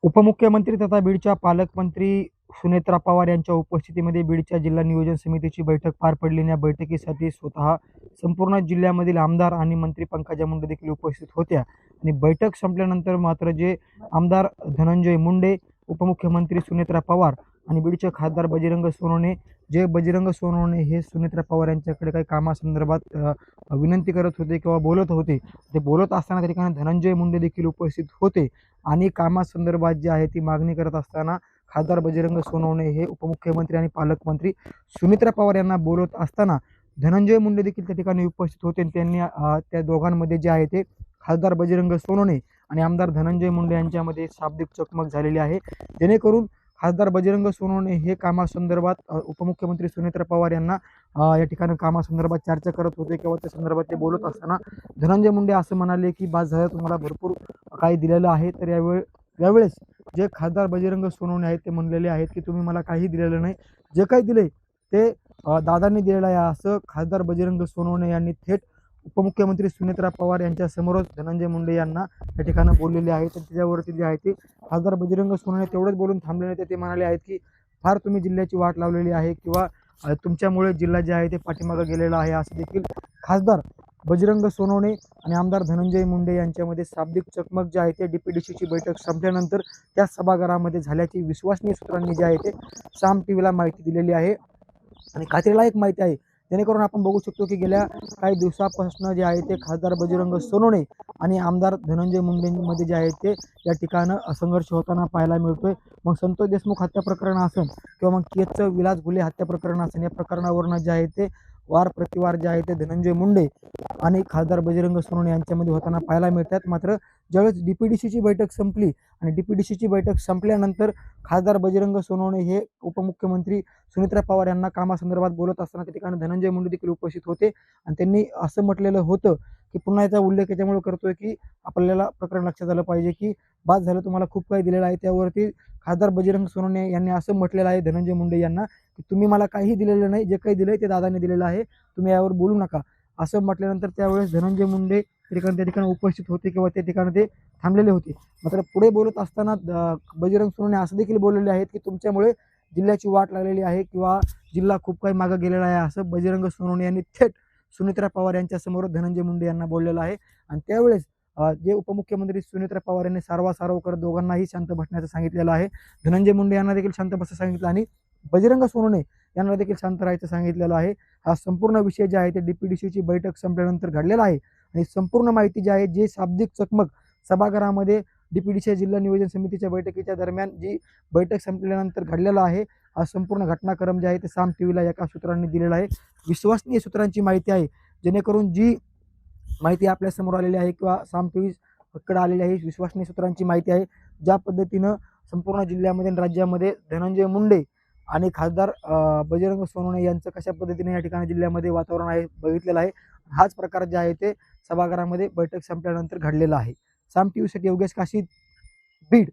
उपमुख्यमंत्री तथा बीडच्या पालकमंत्री सुनेत्रा पवार यांच्या उपस्थितीमध्ये बीडच्या जिल्हा नियोजन समितीची बैठक पार पडली. या बैठकीसाठी स्वतः संपूर्ण जिल्ह्यामधील आमदार आणि मंत्री पंकजा मुंडे देखील उपस्थित होत्या. आणि बैठक संपल्यानंतर मात्र जे आमदार धनंजय मुंडे, उपमुख्यमंत्री सुनेत्रा पवार आणि बीडचे खासदार बजरंग सोनवणे हे सुनेत्रा पवार यांच्याकडे काही कामासंदर्भात विनंती करत होते किंवा बोलत होते. ते बोलत असताना त्या ठिकाणी धनंजय मुंडे देखील उपस्थित होते आणि कामासंदर्भात जी आहे ती मागणी करत असताना खासदार बजरंग सोनवणे हे उपमुख्यमंत्री आणि पालकमंत्री सुनेत्रा पवार यांना बोलत असताना धनंजय मुंडे देखील त्या ठिकाणी उपस्थित होते. त्यांनी त्या दोघांमध्ये जे आहे ते खासदार बजरंग सोनवणे आणि आमदार धनंजय मुंडे यांच्यामध्ये शाब्दिक चकमक झालेली आहे, जेणेकरून खासदार बजरंग सोनवणे हे कामासंदर्भात उपमुख्यमंत्री सुनेत्रा पवार यांना या ठिकाणी कामासंदर्भात चर्चा करत होते किंवा त्या संदर्भात ते बोलत असताना धनंजय मुंडे असं म्हणाले की बस झालं, तुम्हाला भरपूर काही दिलेलं आहे. तर यावेळेस जे खासदार बजरंग सोनवणे आहेत ते म्हणलेले आहेत की तुम्ही मला काही दिलेलं नाही, जे काही दिले ते दादांनी दिलेलं आहे, असं खासदार बजरंग सोनवणे यांनी थेट उपमुख्यमंत्री सुनेत्रा पवार यांच्या समोरच धनंजय मुंडे यांना या ठिकाणी बोललेले आहेत. तर त्याच्यावरती जे आहे ते खासदार बजरंग सोनवणे तेवढंच बोलून थांबले नाही, ते म्हणाले आहेत की फार तुम्ही जिल्ह्याची वाट लावलेली आहे किंवा तुमच्यामुळे जिल्हा जे आहे ते पाठीमागे गेलेला आहे, असं देखील खासदार बजरंग सोनवणे आणि आमदार धनंजय मुंडे यांच्यामध्ये शाब्दिक चकमक जे आहे ते डीपीडीसीची बैठक संपल्यानंतर त्या सभागृहामध्ये झाल्याची विश्वसनीय सूत्रांनी जे आहे ते साम टीव्हीला माहिती दिलेली आहे. आणि खात्रीला एक माहिती आहे, जेणेकरून आपण बघू शकतो की गेल्या काही दिवसापासून जे आहे ते खासदार बजरंग सोनवणे आणि आमदार धनंजय मुंडेंमध्ये जे आहे ते या ठिकाणं संघर्ष होताना पाहायला मिळतोय. मग संतोष देशमुख हत्या प्रकरण असेल किंवा मग केतचं विलास घुले हत्या प्रकरण असेल, या प्रकरणावरून जे आहे ते वार प्रतिवार जे आहे ते धनंजय मुंडे आणि खासदार बजरंग सोनवणे यांच्यामध्ये होताना पाहायला मिळतात. मात्र ज्यावेळेस डीपीडीसीची बैठक संपली आणि डीपीडीसीची बैठक संपल्यानंतर खासदार बजरंग सोनवणे हे उपमुख्यमंत्री सुनेत्रा पवार यांना कामासंदर्भात बोलत असताना त्या ठिकाणी धनंजय मुंडे देखील उपस्थित होते आणि त्यांनी असं म्हटलेलं होतं की पुन्हा याचा उल्लेख याच्यामुळे करतोय की आपल्याला प्रकरण लक्षात आलं पाहिजे की बाद झालं, तुम्हाला खूप काही दिलेलं आहे. त्यावरती खासदार बजरंग सोनवणे यांनी असं म्हटलेलं आहे धनंजय मुंडे यांना की तुम्ही मला काही दिलेलं नाही, जे काही दिलंय ते दादाने दिलेलं आहे, तुम्ही यावर बोलू नका, असं म्हटल्यानंतर त्यावेळेस धनंजय मुंडे त्या ठिकाणी उपस्थित होते किंवा त्या ठिकाणी ते थांबलेले होते. मात्र पुढे बोलत असताना बजरंग सोनवणे असं देखील बोललेले आहेत की तुमच्यामुळे जिल्ह्याची वाट लागलेली आहे किंवा जिल्हा खूप काही मागे गेलेला आहे, असं बजरंग सोनवणे यांनी थेट सुनेत्रा पवार यांच्या समोर धनंजय मुंडे यांना बोललेलं आहे. आणि त्यावेळेस जे उपमुख्यमंत्री सुनेत्रा पवार यांनी सारवासारव करत दोघांनाही शांत बसण्याचं सांगितलेलं आहे. धनंजय मुंडे यांना देखील शांत बसायचं सांगितलं आणि बजरंग सोनवणे यांना देखील शांत राहायचं सांगितलेलं आहे. हा संपूर्ण विषय जे आहे ते डीपीडीसीची बैठक संपल्यानंतर घडलेला आहे आणि संपूर्ण माहिती जी आहे, जे शाब्दिक चकमक सभागृहामध्ये डीपीडीसी जिल्हा नियोजन समितीच्या बैठकीच्या दरम्यान जी बैठक संपल्यानंतर घडलेला आहे, हा संपूर्ण घटनाक्रम जे आहे ते साम टीव्हीला एका सूत्रांनी दिलेला आहे. विश्वसनीय सूत्रांची माहिती आहे, जेणेकरून जी माहिती आपल्या समोर आलेली आहे किंवा साम टीव्हीकडे आलेली आहे, विश्वसनीय सूत्रांची माहिती आहे. ज्या पद्धतीनं संपूर्ण जिल्ह्यामध्ये आणि राज्यामध्ये धनंजय मुंडे आणि खासदार बजरंग सोनवणे यांचं कशा पद्धतीने या ठिकाणी जिल्ह्यामध्ये वातावरण आहे बघितलेलं आहे. हाच प्रकार जे आहे ते सभागृहामध्ये बैठक संपल्यानंतर घडलेला आहे. साम टीव्हीसाठी योगेश काशी, बीड.